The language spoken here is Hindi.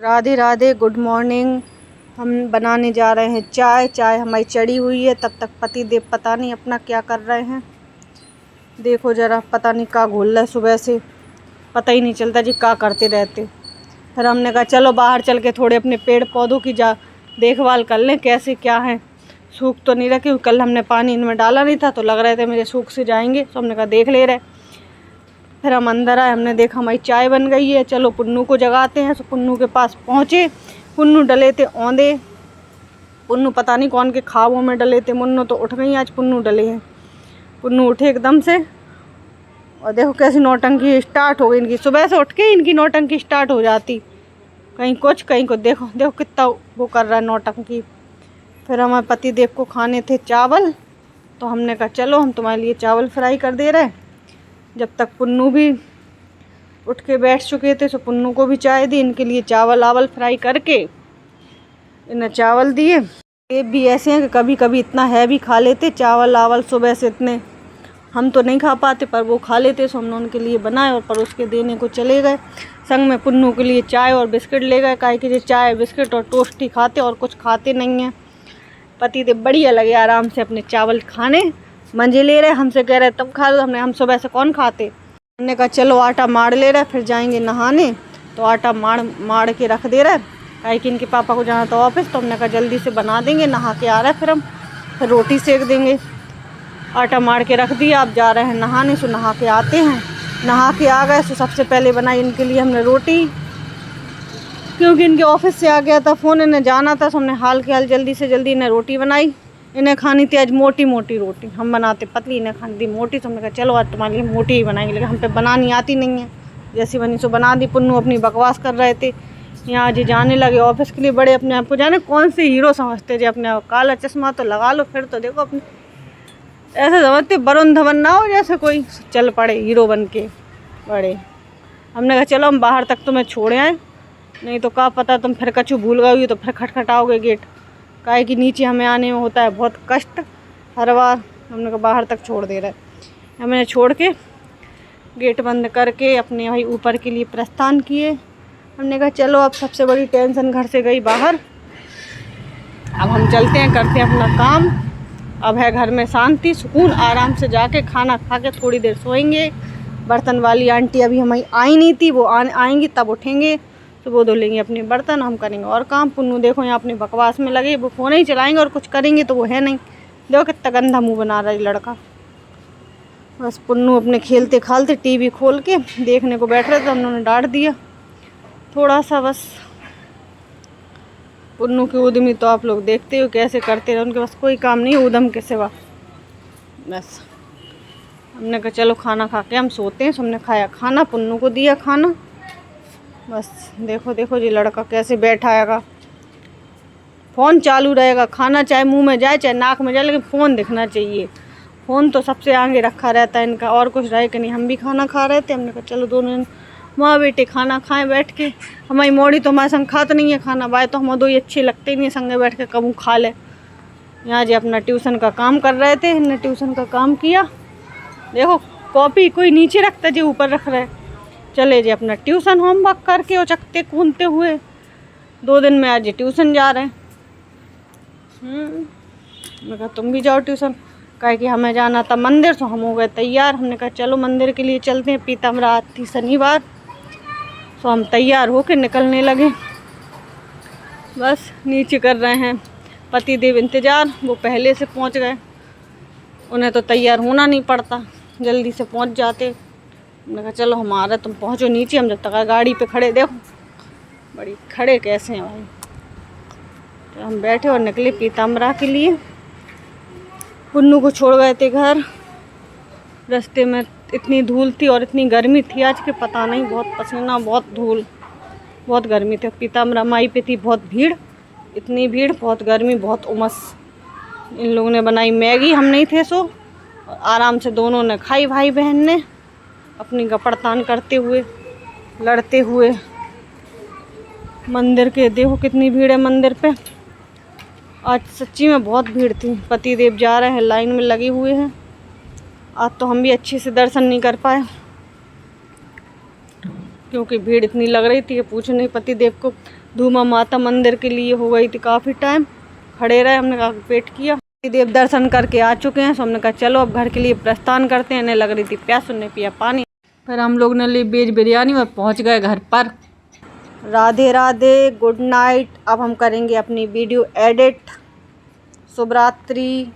Radhe Radhe, good morning. हम बनाने जा रहे हैं चाय। चाय हमारी चढ़ी हुई है, तब तक पति देव पता नहीं अपना क्या कर रहे हैं। देखो ज़रा, पता नहीं क्या घोल रहा है, सुबह से पता ही नहीं चलता जी क्या करते रहते। फिर हमने कहा चलो बाहर चल के थोड़े अपने पेड़ पौधों की देखभाल कर लें, कैसे क्या है। सूख तो नहीं रखे, कल हमने पानी इनमें डाला नहीं था तो लग रहे थे मेरे सूख से जाएंगे, तो हमने कहा देख ले रहे। फिर हम अंदर आए, हमने देखा हमारी चाय बन गई है। चलो पुन्नू को जगाते हैं। तो पुन्नू के पास पहुँचे, पुन्नू डले थे औंधे। पुन्नू पता नहीं कौन के ख्वाबों में डले थे। मुन्नू तो उठ गई, आज पुन्नू डले हैं। पुन्नू उठे एकदम से और देखो कैसी नौटंकी स्टार्ट हो गई इनकी। सुबह से उठ के इनकी नौटंकी स्टार्ट हो जाती, कहीं कुछ कहीं को। देखो देखो कितना वो कर रहा है नौटंकी। फिर हमारे पति देव को खाने थे चावल, तो हमने कहा चलो हम तुम्हारे लिए चावल फ्राई कर दे रहे। जब तक पुन्नू भी उठ के बैठ चुके थे, तो पुन्नू को भी चाय दी। इनके लिए चावल आवल फ्राई करके इन्हें चावल दिए। ये भी ऐसे हैं कि कभी कभी इतना हैवी खा लेते चावल आवल सुबह से इतने। हम तो नहीं खा पाते पर वो खा लेते, तो हमने उनके लिए बनाए और परोस के देने को चले गए। संग में पुन्नू के लिए चाय और बिस्किट ले गए, काहे कि चाय बिस्किट और टोस्ट ही खाते और कुछ खाते नहीं हैं। पति देव बढ़िया लगे आराम से अपने चावल खाने, मज़े ले रहे। हमसे कह रहे तुम खा लो, हम सुबह से कौन खाते। हमने कहा चलो आटा मार ले रहे, फिर जाएंगे नहाने। तो आटा मार के रख दे रहे, काहे कि इनके पापा को जाना था ऑफिस। तो हमने कहा जल्दी से बना देंगे, नहा के आ रहा है फिर रोटी सेक देंगे। आटा मार के रख दिया, अब जा रहे हैं नहाने। सो नहा के आते हैं, नहा के आ गए। सो सबसे पहले बनाई इनके लिए हमने रोटी, क्योंकि इनके ऑफिस से आ गया था फ़ोन, इन्हें जाना था। तो हमने हाल के हाल जल्दी से जल्दी इन्हें रोटी बनाई। इन्हें खानी थी आज मोटी मोटी रोटी, हम बनाते पतली, इन्हें खानी थी मोटी। तो हमने कहा चलो आज तुम्हारे लिए मोटी ही बनाएंगे, लेकिन हम पे बनानी आती नहीं है। जैसी बनी सो बना दी। पुन्नू अपनी बकवास कर रहे थे, यहाँ जी जाने लगे ऑफिस के लिए। बड़े अपने आप को जाने कौन से हीरो समझते जी अपने आप। काला चश्मा तो लगा लो, फिर तो देखो अपने ऐसे समझते वरुण धवन ना हो जैसे कोई चल पड़े हीरो बन के बड़े। हमने कहा चलो हम बाहर तक तुम्हें छोड़े आए, नहीं तो क्या पता तुम फिर कछु भूल गई तो फिर खटखटाओगे गेट। काहे कि नीचे हमें आने में होता है बहुत कष्ट हर बार। हमने कहा बाहर तक छोड़ दे रहे। हमने छोड़ के गेट बंद करके अपने भाई ऊपर के लिए प्रस्थान किए। हमने कहा चलो अब सबसे बड़ी टेंशन घर से गई बाहर, अब हम चलते हैं, करते हैं अपना काम। अब है घर में शांति सुकून, आराम से जाके खाना खा के थोड़ी देर सोएंगे। बर्तन वाली आंटी अभी हमारी आई नहीं थी, वो आएंगी तब उठेंगे, तो वो धो लेंगे अपने बर्तन, हम करेंगे और काम। पुन्नू देखो यहाँ अपनी बकवास में लगे, वो फ़ोन ही चलाएंगे और कुछ करेंगे तो वो है नहीं। देखो कितना गंदा मुंह बना रहा है लड़का। बस पुन्नू अपने खेलते खालते टीवी खोल के देखने को बैठ रहे थे, उन्होंने डांट दिया थोड़ा सा। बस पुन्नू की उद्यमी तो आप लोग देखते हो कैसे करते रहे, उनके पास कोई काम नहीं है उद्यम के सिवा। बस हमने कहा चलो खाना खा के हम सोते हैं। तो हमने खाया खाना, पुन्नू को दिया खाना। बस देखो देखो जी लड़का कैसे बैठा आएगा, फ़ोन चालू रहेगा, खाना चाहे मुंह में जाए चाहे नाक में जाए, लेकिन फ़ोन दिखना चाहिए। फ़ोन तो सबसे आगे रखा रहता है इनका, और कुछ रहे कि नहीं। हम भी खाना खा रहे थे, हमने कहा चलो दोनों माँ बेटे खाना खाएं बैठ के। हमारी मोड़ी तो हमारे संग खाता नहीं है खाना, बाय तो हम दो ही अच्छे लगते ही नहीं संगे बैठ के कबू खा ले। यहाँ जी अपना ट्यूशन का काम कर रहे थे, इन्हें ट्यूशन का काम किया। देखो कॉपी कोई नीचे रखता जी ऊपर रख रहे। चले जी अपना ट्यूशन होमवर्क करके और चकते कूदते हुए 2 दिन में आज ट्यूशन जा रहे हैं। मैं कहा तुम भी जाओ ट्यूशन, कहे कि हमें जाना था मंदिर। तो हम हो गए तैयार, हमने कहा चलो मंदिर के लिए चलते हैं। पीताम्बरा थी शनिवार, तो हम तैयार होकर निकलने लगे। बस नीचे कर रहे हैं पति देव इंतज़ार, वो पहले से पहुंच गए, उन्हें तो तैयार होना नहीं पड़ता, जल्दी से पहुंच जाते। हमने कहा चलो हम आ रहे, तुम पहुंचो नीचे, हम जब तक गाड़ी पे खड़े। देखो बड़ी खड़े कैसे हैं भाई। तो हम बैठे और निकले पीताम्बरा के लिए। पुन्नू को छोड़ गए थे घर, रास्ते में इतनी धूल थी और इतनी गर्मी थी आज के पता नहीं, बहुत पसीना बहुत धूल बहुत गर्मी थी। पीताम्बरा माई पे थी बहुत भीड़, इतनी भीड़, बहुत गर्मी बहुत उमस। इन लोगों ने बनाई मैगी, हम नहीं थे सो आराम से दोनों ने खाई, भाई बहन ने, अपनी गपड़तान करते हुए लड़ते हुए। मंदिर के देखो कितनी भीड़ है मंदिर पे, आज सच्ची में बहुत भीड़ थी। पति देव जा रहे हैं, लाइन में लगे हुए हैं। आज तो हम भी अच्छे से दर्शन नहीं कर पाए, क्योंकि भीड़ इतनी लग रही थी कि पूछो नहीं। पति देव को धूमा माता मंदिर के लिए हो गई थी काफ़ी टाइम, खड़े रहे, हमने कहा वेट किया। देव दर्शन करके आ चुके हैं, तो हमने कहा चलो अब घर के लिए प्रस्थान करते हैं। इन्हें लग रही थी प्यास, उन्हें पिया पानी। फिर हम लोग ने ली वेज बिरयानी और पहुंच गए घर पर। Radhe Radhe, good night. अब हम करेंगे अपनी वीडियो एडिट। शुभ रात्रि।